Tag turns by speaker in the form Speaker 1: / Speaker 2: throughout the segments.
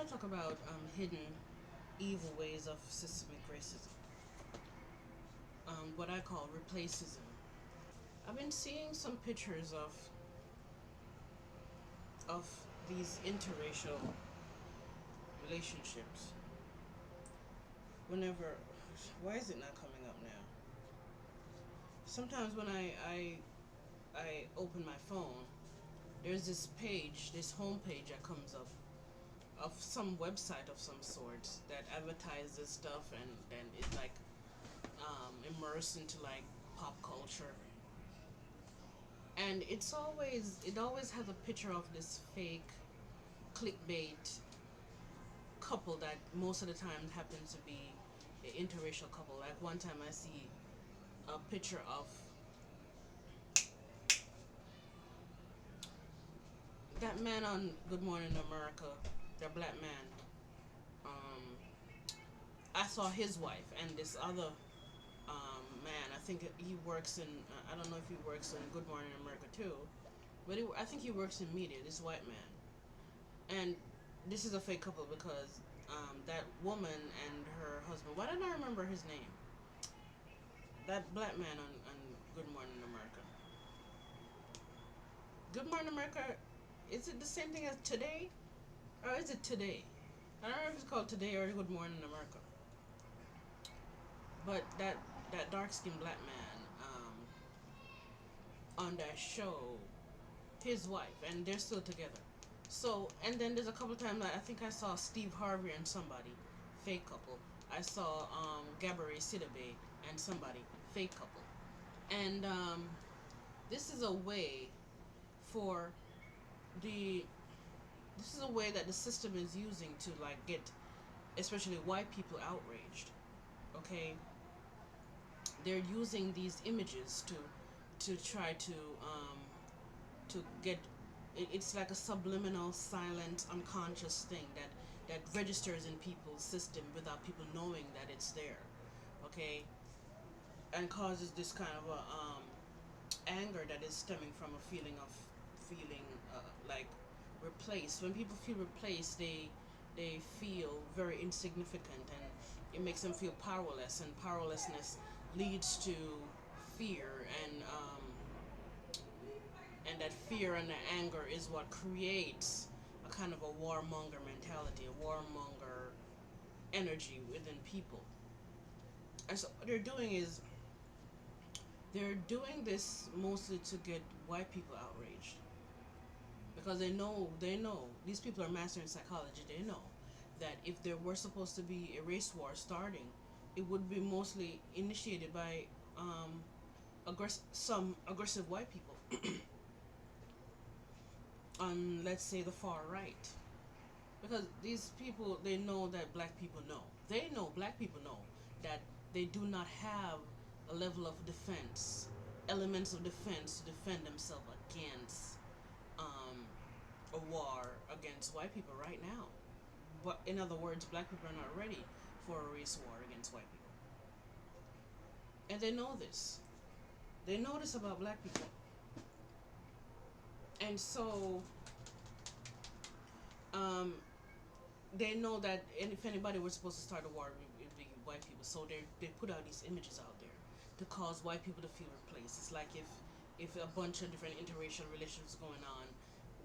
Speaker 1: want to talk about hidden evil ways of systemic racism, what I call replacism. I've been seeing some pictures of these interracial relationships. Whenever, why is it not coming up now? Sometimes when I open my phone, there's this page, this home page that comes up of some website of some sort that advertises stuff and then it's like immersed into like pop culture, and it always has a picture of this fake clickbait couple that most of the time happens to be an interracial couple. Like one time I see a picture of that man on Good Morning America, the black man. um I saw his wife and this other man. I think he works in. I don't know if he works in Good Morning America too, but I think he works in media. This white man, and this is a fake couple because that woman and her husband. Why don't I remember his name? That black man on Good Morning America. Good Morning America. Is it the same thing as Today, or is it Today? I don't know if it's called Today or Good Morning America. But that dark skinned black man on that show, his wife, and they're still together. So, and then there's a couple of times I think I saw Steve Harvey and somebody, fake couple. I saw Gabourey Sidibe and somebody, fake couple. And this is a way for the this is a way that the system is using to like get especially white people outraged. Okay, they're using these images to try to get it's like a subliminal silent unconscious thing that registers in people's system without people knowing that it's there. Okay, and causes this kind of a anger that is stemming from a feeling of feeling like replaced. When people feel replaced, they feel very insignificant, and it makes them feel powerless, and powerlessness leads to fear, and that fear and the anger is what creates a kind of a warmonger mentality, a warmonger energy within people. And so what they're doing is they're doing this mostly to get white people outraged because they know these people are mastering psychology. They know that if there were supposed to be a race war starting, it would be mostly initiated by some aggressive white people on, let's say, the far right, because these people, they know that black people know, they know black people know that they do not have a level of defense, elements of defense to defend themselves against um, a war against white people right now. But in other words, black people are not ready for a race war against white people, and they know this. They know this about black people, and so um, they know that if anybody was supposed to start a war, it would be white people. So they put out these images out there to cause white people to feel replaced. It's like if a bunch of different interracial relationships going on,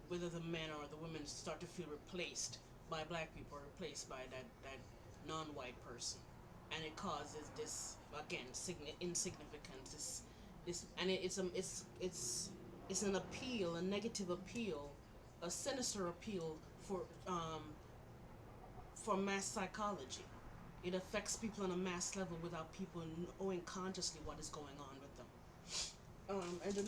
Speaker 1: whether the men or the women start to feel replaced by black people or replaced by that non-white person, and it causes this again insignificance. And it's an appeal, a negative appeal, a sinister appeal for mass psychology. It affects people on a mass level without people knowing consciously what is going on with them. And the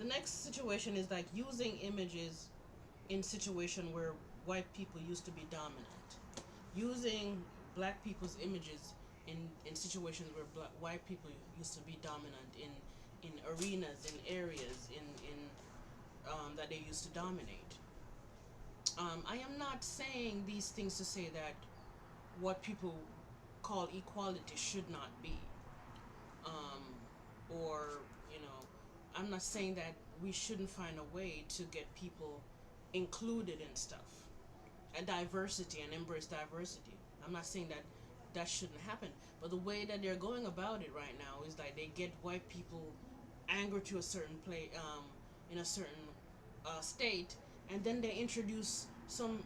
Speaker 1: next situation is like using images in situation where white people used to be dominant, using black people's images in situations where white people used to be dominant in arenas, in areas, in that they used to dominate. I am not saying these things to say that what people call equality should not be, um, or you know. I'm not saying that we shouldn't find a way to get people included in stuff and diversity and embrace diversity. I'm not saying that that shouldn't happen, but the way that they're going about it right now is like they get white people angry to a certain play in a certain state, and then they introduce some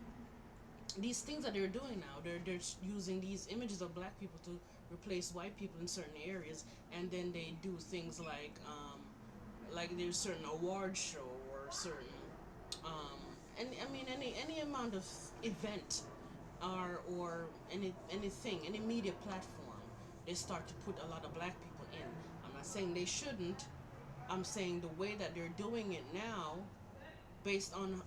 Speaker 1: these things that they're doing now. They're using these images of black people to replace white people in certain areas, and then they do things like there's certain award show or certain um, and I mean any amount of event or anything, any media platform, they start to put a lot of black people in. I'm not saying they shouldn't. I'm saying the way that they're doing it now, based on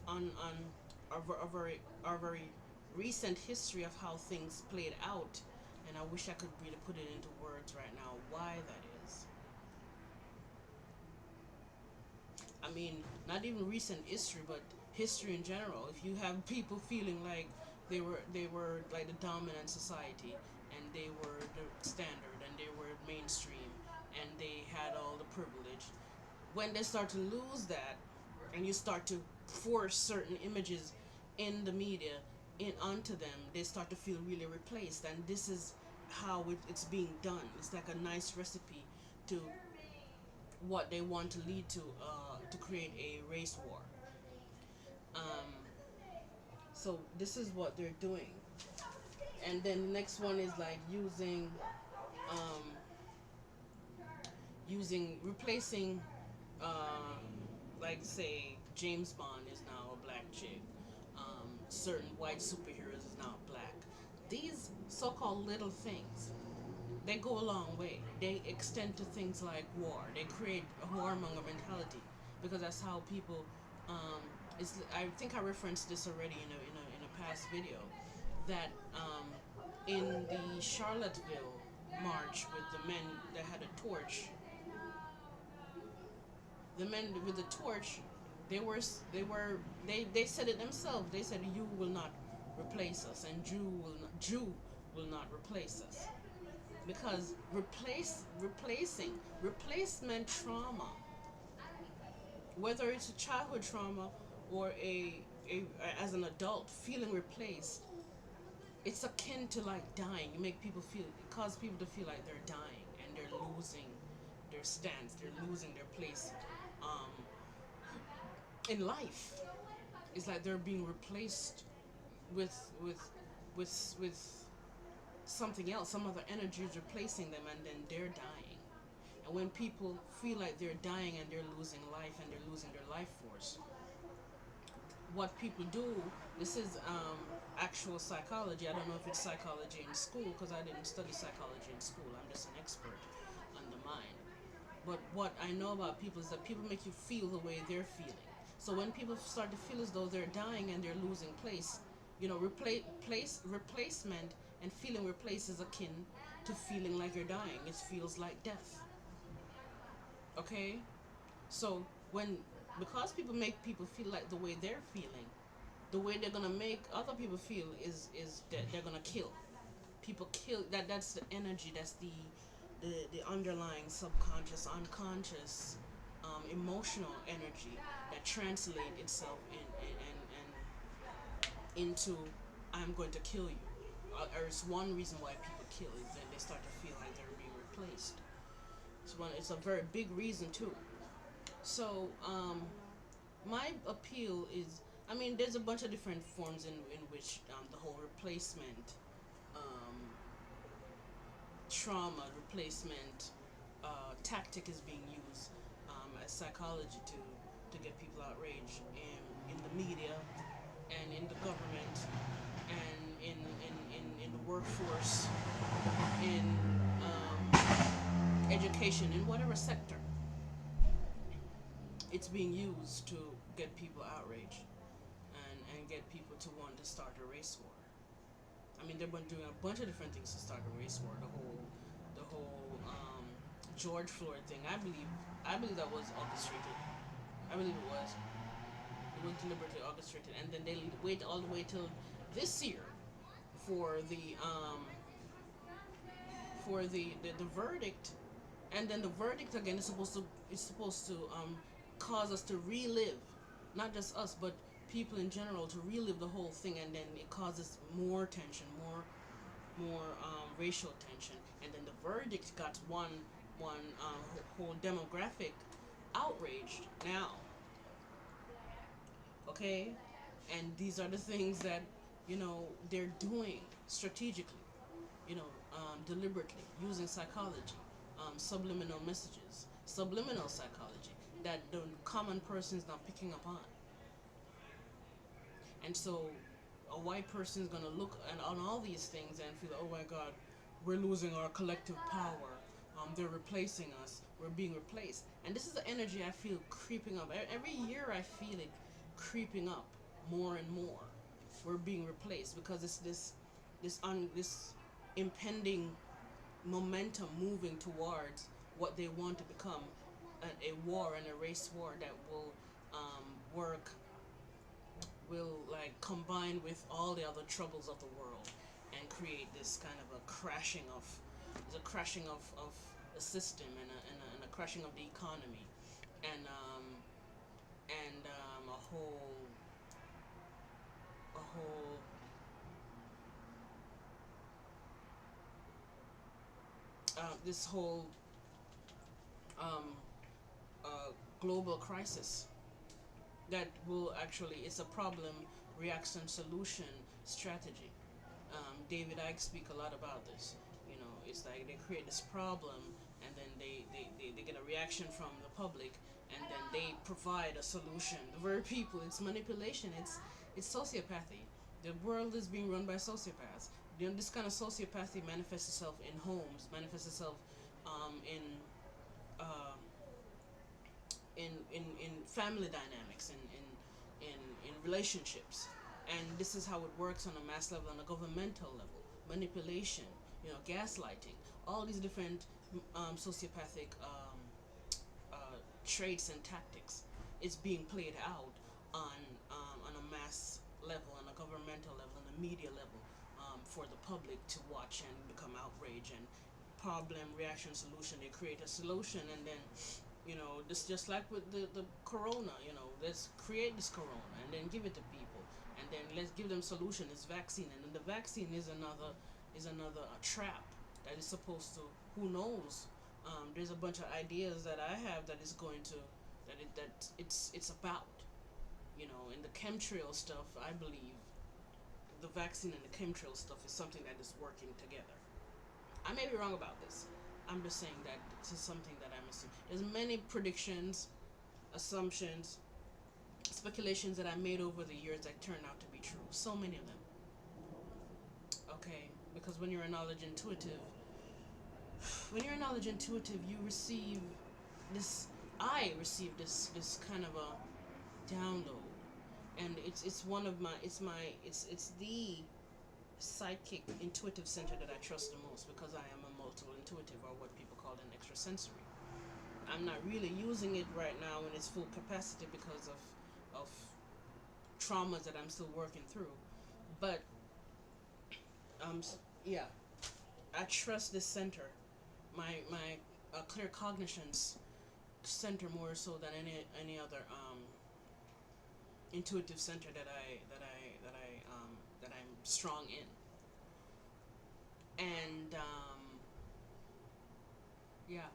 Speaker 1: our very recent history of how things played out, and I wish I could really put it into words right now why that is. I mean, not even recent history, but history in general. If you have people feeling like they were like the dominant society, and they were the standard, and they were mainstream, and they had all the privilege, when they start to lose that, and you start to force certain images in the media in onto them, they start to feel really replaced, and this is how it's being done. It's like a nice recipe to what they want to lead to create a race war. Um, so this is what they're doing, and then the next one is like um, using replacing like say James Bond is now a black chick. Certain white superheroes is now black. These so-called little things, they go a long way. They extend to things like war. They create a warmonger mentality because that's how people. Um, I think I referenced this already in a past video that in the Charlottesville march with the men that had a torch, the men with the torch, they said it themselves. They said you will not replace us, and Jew will not replace us, because replacement trauma, whether it's a childhood trauma or a as an adult feeling replaced, it's akin to like dying. You make people feel, it causes people to feel like they're dying and they're losing their stance, they're losing their place um, in life. It's like they're being replaced with with with something else. Some other energy is replacing them, and then they're dying. And when people feel like they're dying and they're losing life and they're losing their life force, what people do, this is actual psychology. I don't know if it's psychology in school because I didn't study psychology in school. I'm just an expert on the mind. But what I know about people is that people make you feel the way they're feeling. So when people start to feel as though they're dying and they're losing place, replacement and feeling replaced is akin to feeling like you're dying. It feels like death. Okay? So when because people make people feel like the way they're feeling, the way they're gonna make other people feel is that they're gonna kill. People kill that's the energy, that's the underlying subconscious, unconscious, emotional energy that translate itself into I'm going to kill you. Or it's one reason why people kill is that they start to feel like they're being replaced. It's a very big reason too. So my appeal is, I mean, there's a bunch of different forms in which the whole replacement um, trauma replacement tactic is being used as psychology to get people outraged in the media and in the government and in the workforce, in education, in whatever sector. It's being used to get people outraged and get people to want to start a race war. I mean, they've been doing a bunch of different things to start a race war. The whole George Floyd thing. I believe that was orchestrated. I believe it was. It was deliberately orchestrated, and then they wait all the way till this year for the verdict, and then the verdict again is supposed to it's supposed to cause us to relive, not just us, but people in general to relive the whole thing, and then it causes more tension, more racial tension, and then the verdict got one whole demographic outraged now. Okay, and these are the things that they're doing strategically, deliberately using psychology, subliminal messages, subliminal psychology that the common person is not picking up on. And so a white person is going to look on all these things and feel, oh my God, we're losing our collective power. They're replacing us. We're being replaced. And this is the energy I feel creeping up. Every year I feel it creeping up more and more. We're being replaced because it's this impending momentum moving towards what they want to become, a war and a race war that work will like combine with all the other troubles of the world and create this kind of a crashing of the system and a crashing of the economy and a whole this whole um, uh, global crisis that will actually, it's a problem reaction solution strategy. David Icke speak a lot about this. It's like they create this problem, and then they get a reaction from the public, and then they provide a solution. The very people, it's manipulation. It's sociopathy. The world is being run by sociopaths. This kind of sociopathy manifests itself in homes, manifests itself in uh, in family dynamics, in relationships, and this is how it works on a mass level, on a governmental level. Manipulation, gaslighting, all these different sociopathic traits and tactics. It's being played out on a mass level, on a governmental level, on a media level, for the public to watch and become outraged. And problem, reaction, solution. They create a solution, and then this just like with the corona. Let's create this corona and then give it to people, and then let's give them solution. It's vaccine, and then the vaccine is another trap that is supposed to, who knows. There's a bunch of ideas that I have that is going to that it's about, in the chemtrail stuff. I believe the vaccine and the chemtrail stuff is something that is working together. I may be wrong about this. I'm just saying that this is something that I'm assuming. There's many predictions, assumptions, speculations that I made over the years that turned out to be true. So many of them. Okay, because when you're a knowledge intuitive, you receive this. I receive this kind of a download, and it's one of my it's the psychic intuitive center that I trust the most, because I am a multiple intuitive, or what people call an extrasensory. I'm not really using it right now in its full capacity because of traumas that I'm still working through. But um, yeah, I trust this center, my clear cognitions center, more so than any other intuitive center that I'm strong in. And yeah,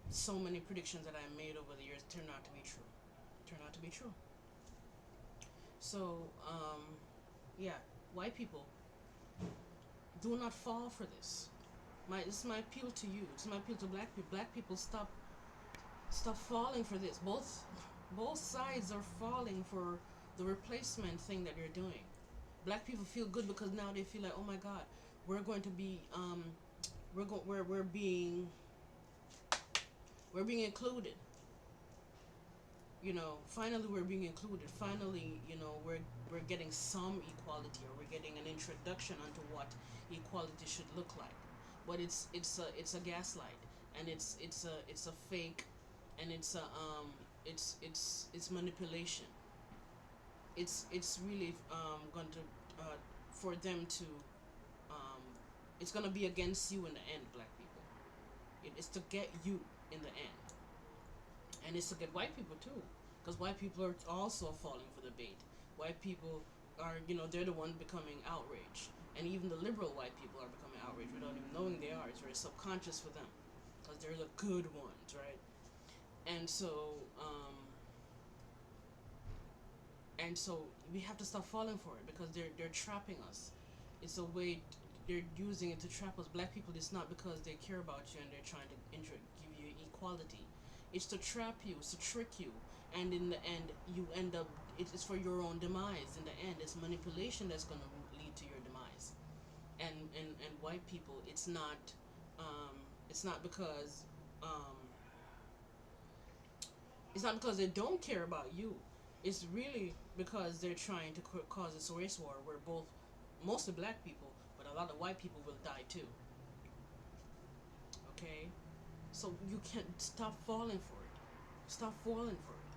Speaker 1: so many predictions that I made over the years turned out to be true. Turned out to be true. So yeah, white people, do not fall for this. This is my appeal to you. It's my appeal to black people. Black people, stop falling for this. Both sides are falling for the replacement thing that you're doing. Black people feel good because now they feel like, oh my God, we're going to be we're being included. Finally we're being included. Finally, we're getting some equality, or we're getting an introduction onto what equality should look like. But it's a gaslight, and it's a fake, and it's manipulation. It's really going to for them to um, it's going to be against you in the end, black people. It is to get you in the end. And it's to get white people too, because white people are also falling for the bait. White people are, they're the one becoming outraged, and even the liberal white people are becoming outraged without even knowing they are. It's very subconscious for them, because they're the good ones, right? And so, we have to stop falling for it, because they're trapping us. It's a way they're using it to trap us. Black people, it's not because they care about you and they're trying to give you equality. It's to trap you, it's to trick you, and in the end, you end up. It's for your own demise. In the end, it's manipulation that's going to lead to your demise. And white people, it's not because um, they don't care about you. It's really because they're trying to cause this race war where mostly black people, but a lot of white people will die too. Okay, so you can't stop falling for it. Stop falling for it.